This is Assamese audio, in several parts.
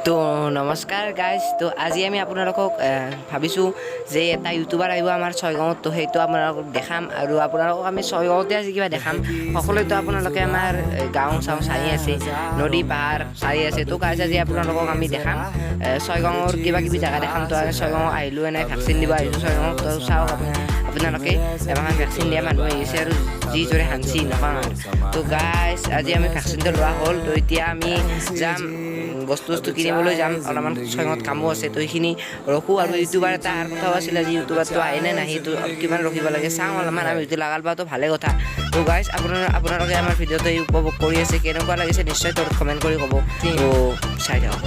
তো নমস্কাৰ গাইজ। তো আজি আমি আপোনালোকক ভাবিছোঁ যে এটা ইউটিউবাৰ আহিব আমাৰ ছয়গাঁৱত। তো সেইটো আপোনালোকক দেখাম আৰু আপোনালোকক আমি ছয়গাঁৱতে আজি কিবা দেখাম। সকলোৱেতো আপোনালোকে আমাৰ গাঁও চাওঁ চাই আছে, নদী পাহাৰ চাই আছে। তো গাইজ আজি আপোনালোকক আমি দেখাম ছয়গাঁৱৰ কিবা কিবি জেগা দেখাম। তো আমি ছয়গাঁও আহিলোঁ, এনেই ভেকচিন দিব আহিছোঁ ছয়গাঁৱত। তো চাওক আপোনালোকে এমাহ ভেকচিন দিয়া মানুহ আহিছে আৰু যি জোৰে হাঞ্চি নকওঁ আৰু। তো গাইজ আজি আমি ভেকচিনটো লোৱা হ'ল। তো এতিয়া আমি যাম বস্তু কিনিবলৈ যাম। অলপমান ছয়গাঁৱত কামো আছে, তো সেইখিনি ৰখোঁ। আৰু ইউটিউবাৰ এটা অহাৰ কথাও আছিলে, আজি ইউটিউবাৰটো আহেনে নাহে, তো কিমান ৰখিব লাগে চাওঁ অলপমান। আমি যদি লগাল পাওঁতো ভালে কথা। তো গাইজ আপোনালোকে আমাৰ ভিডিঅ'টো উপভোগ কৰি আছে, কেনেকুৱা লাগিছে নিশ্চয় তলত কমেণ্ট কৰি ক'ব। তো চাই যাওক।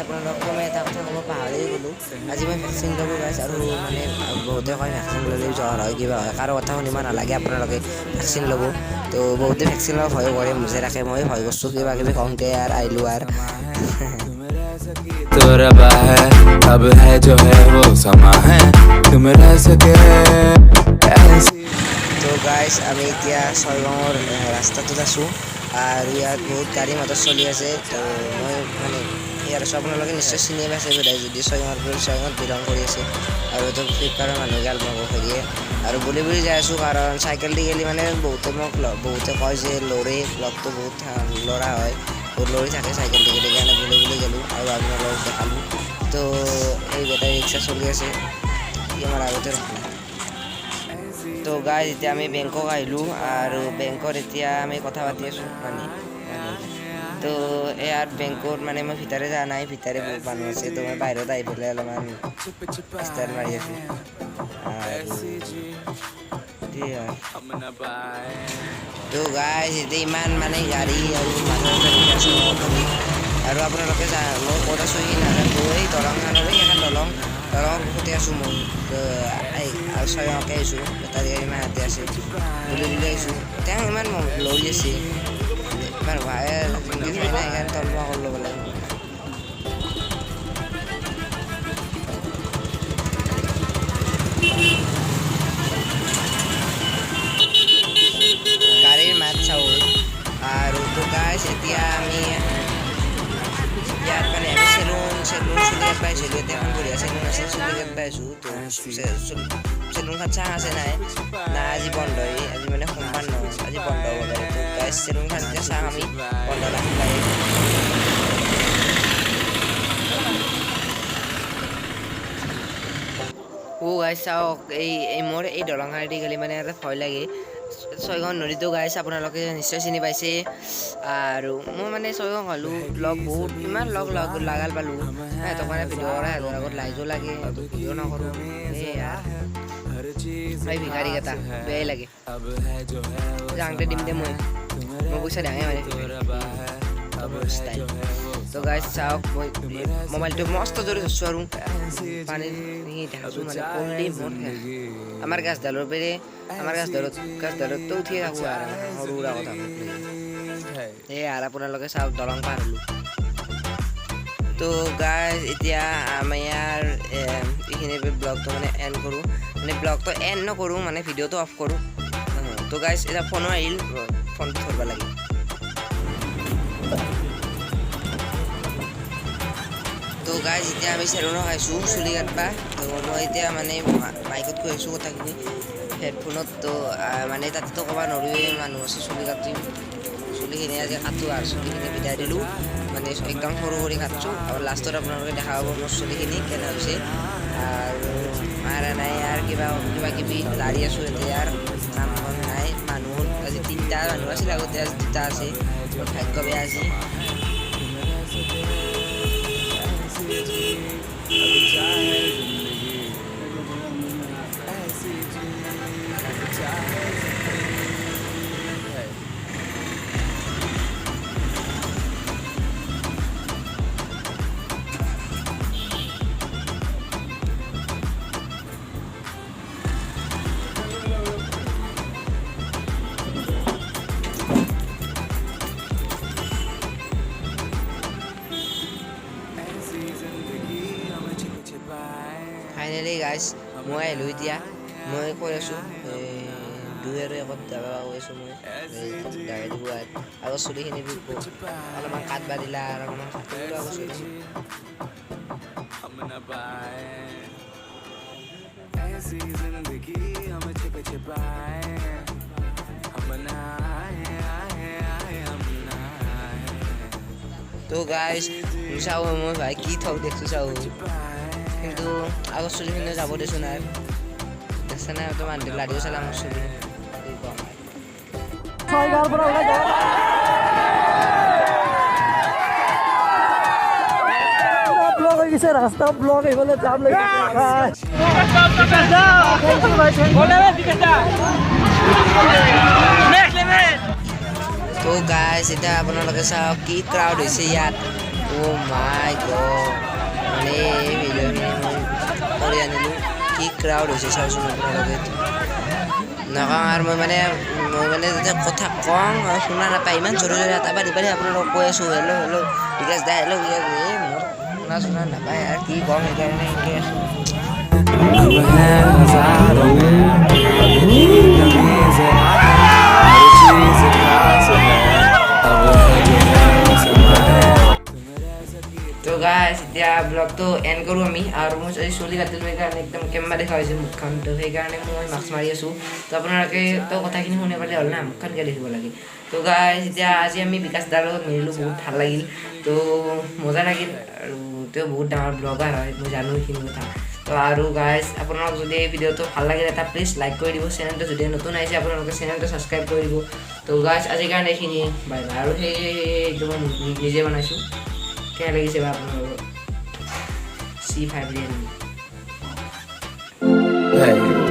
আপোনালোকক মই এটা কথা ক'ব পাহৰি গ'লোঁ, আজি মই ভেকচিন ল'লোঁ গাইজ। আৰু মানে বহুতে কয় ভেকচিন ল'লে জ্বৰ হয় কিবা হয়, কাৰো কথা শুনিব নালাগে, আপোনালোকে ভেকচিন ল'ব। তো বহুতে ভেকচিন ল'ব ভয় কৰে, মুজে ৰাখে, মই ভয় কৰিছোঁ কিবা কিবি কওঁতে আৰু আহিলোঁ আৰু। तो रबा है अब है जो है वो समा है तुम रह सके ऐसी। তো গাইজ আমি এতিয়া ছয়গাঁৱৰ ৰাস্তাটোত আছোঁ আৰু ইয়াত বহুত গাড়ী মটৰ চলি আছে। তো মই মানে ইয়াৰ ওচৰত আপোনালোকে নিশ্চয় চিনি পাইছে বোধহয়, যদি ছয়গাঁৱত বিলং কৰি আছে। আৰু এইটো ফ্লিপকাৰ্টৰ মানুহগাল মোক হেৰিয়ে আৰু বুলি যাই আছোঁ, কাৰণ চাইকেল দি গেলি মানে বহুতে কয় যে লৰি ব্লগটো বহুত ল'ৰা হয়, বহুত লৰি থাকে চাইকেল দি গেলি, কাৰণে বুলি গ'লোঁ আৰু আপোনালোকক দেখালোঁ। তো এই বেটাৰী ৰিক্সা চলি আছে, আমাৰ আগতে ৰখা। তো গাইজ এতিয়া আমি বেংকক আহিলোঁ আৰু বেংকত এতিয়া আমি কথা পাতি আছোঁ মানে। তো ইয়াৰ বেংকত মানে মই ভিতৰে যোৱা নাই, ভিতৰে বহুত মানুহ আছে। তো মই বাহিৰত আহি পেলাই অলপমান ষ্টাইল মাৰি আছোঁ তো গাইজ এতিয়া ইমান মানে গাড়ী আৰু মানুহ আছোঁ। আৰু আপোনালোকে মই ক'ত আছোঁ সি নাজানো, এই দলংখনৰ সেইখন দলঙৰ কাষতে আছোঁ মই। আৰু ছয়গাঁৱকে আহিছোঁ, বেটাৰী গাড়ী ইমান হাতে আছে বুলি আহিছোঁ। তেওঁ ইমান লৰি আছে, ইমান ভাই যেনেকৈ খাই নাই, সেইকাৰণে তলমুৱা কৰি ল'ব লাগে। গাড়ীৰ মাত চাওঁ। আৰু তো গাইজ এতিয়া আমি ইয়াত মানে আমি চেলুন চুলিকাত পাইছিলোঁ, এতিয়া এখন বঢ়িয়া চেলুন আছে, চুলিকাত পাইছোঁ। তো চেলুনখন চাহ আছে নাই আজি বন্ধ, আজি মানে সোমবাৰ নহয়, আজি বন্ধ হ'ব পাৰে। তো গাইজ চেলুনখন এতিয়া চাহ আমি বন্ধ ৰাখিব লাগে। গাইজ চাওক, মোৰ এই দলংখনেদি গ'লে মানে এটা ভয় লাগে। ছয়গাঁও নদীটো গাইজ আপোনালোকে নিশ্চয় চিনি পাইছে। আৰু মই মানে ছয়গাঁও হ'লোঁ লগ বহুত ইমান লগাল পালোঁ, সিহঁতক মানে ভিডিঅ' কৰা, সিহঁতৰ আগত লাইজো লাগে, ভিডিঅ' নকৰোঁ। এই ভিখাৰীকেইটা বেয়াই লাগে, যাওঁতে দিম দে মই পইচা ডাঙে মানে ষ্টাইল। তো গাইজ চাওক, মই মোবাইলটো মস্ত জোৰে ধৰিছোঁ আৰু পানীৰ দেখাছোঁ মানে পল্লি মোৰ আমাৰ গাছডালতো উঠিয়ে থাকোঁ আৰু সৰু সুৰা কথা এই আৰু আপোনালোকে চাওক দলং পাৰ হ'লোঁ। তো গাইজ এতিয়া আমি ইয়াৰ এইখিনি ব্লগটো মানে এণ্ড কৰোঁ, মানে ব্লগটো এণ্ড নকৰোঁ, মানে ভিডিঅ'টো অফ কৰোঁ। তো গাইজ এতিয়া ফোনো আহিল, ফোনটো ধৰিব লাগে। তো গাইজ এতিয়া আমি চেলুনত খাইছোঁ চুলি কাটবা। তো মই এতিয়া মানে মাইকত কৈ আছোঁ কথাখিনি হেডফোনত। তো মানে তাতেতো ক'ব নোৱাৰোৱে, মানুহ আছে চুলি কাটি, চুলিখিনি আজি কাটো আৰু চুলিখিনি বিদায় দিলোঁ, মানে একদম সৰু কৰি কাটছোঁ। আৰু লাষ্টত আপোনালোকে দেখা পাব মোৰ চুলিখিনি কেনে হৈছে। আৰু মাৰা নাই আৰু কিবা কিবি লাৰি আছোঁ এতিয়া, আৰু কাম বন নাই। মানুহ আজি 3টা মানুহ আছিল, আগতে আজি 2টা আছে, ভাগ্য বেয়া আজি। মই আহিলোঁ এতিয়া মই কৈ আছোঁ দুই আৰু একত যাব কৈ আছোঁ মই গাড়ী দিব আগৰ চুলিখিনি অলপমান কাটবা দিলা আৰু অলপমান কাটিলোঁ আগৰ চুলিখিনি हम न पाए ऐसी जिंदगी हम छिप छिपाए हम ना आए आए आए हम ना आए তো গাইজ চাওঁ মই ভাই কি থক দেখছোঁ চাওঁ কিন্তু আগৰ চুলিখিনি যাব দেচোন আৰু দেখছে নাই তো মানুহ লাডিও চালা মোৰ চুলি ব্লক হৈ গৈছে ৰাস্তা ব্লক এইফালে জাম লাগি তো গাইজ এতিয়া আপোনালোকে চাওক কি ক্ৰাউড হৈছে ইয়াত অ' মাই গড মানে এই ভিডিঅ'খিনি মই কৰি আনিলোঁ কি ক্ৰাউড হৈছে চাওকচোন আপোনালোকে নকওঁ আৰু মই মানে যেতিয়া কথা কওঁ শুনা নাপায় ইমান জোৰে জোৰে এটা বাঢ়ি বাঢ়ি আপোনালোকক কৈ আছোঁ হেল্ল' হেল্ল' বিকাশ দা হেল্ল' বিকাশ এই মোৰ শুনা নাপায় আৰু কি কওঁ সেইকাৰণে এনেকৈ আছোঁ अब है हजारों में कमी जरा हर चीज खास है अब है जो है वो समा है তো গাইজ এতিয়া ব্লগটো এণ্ড কৰোঁ আমি আৰু মই যদি চুলি কাটিলোঁ সেইকাৰণে একদম কেম্বা দেখা হৈছে মুখখন তো সেইকাৰণে মই মাস্ক মাৰি আছোঁ তো আপোনালোকে তো কথাখিনি শুনি পালে হ'ল না মুখখন কিয় দেখিব লাগে তো গাইজ এতিয়া আজি আমি বিকাশ দাৰ লগত মিলিলোঁ বহুত ভাল লাগিল তো মজা লাগিল আৰু তেওঁ বহুত ডাঙৰ ব্লগাৰ হয় মই জানো সেইখিনি কথা তো আৰু গাইজ আপোনালোক যদি এই ভিডিঅ'টো ভাল লাগিলে এটা প্লিজ লাইক কৰি দিব চেনেলটো যদি নতুন আহিছে আপোনালোকে চেনেলটো ছাবস্ক্ৰাইব কৰি দিব তো গাইজ আজিৰ কাৰণে এইখিনিয়ে বাই বাই আৰু সেই একদম নিজে বনাইছোঁ কেনে লাগিছে বা আপোনালোকৰ C5 ৰিয়েলমি Hey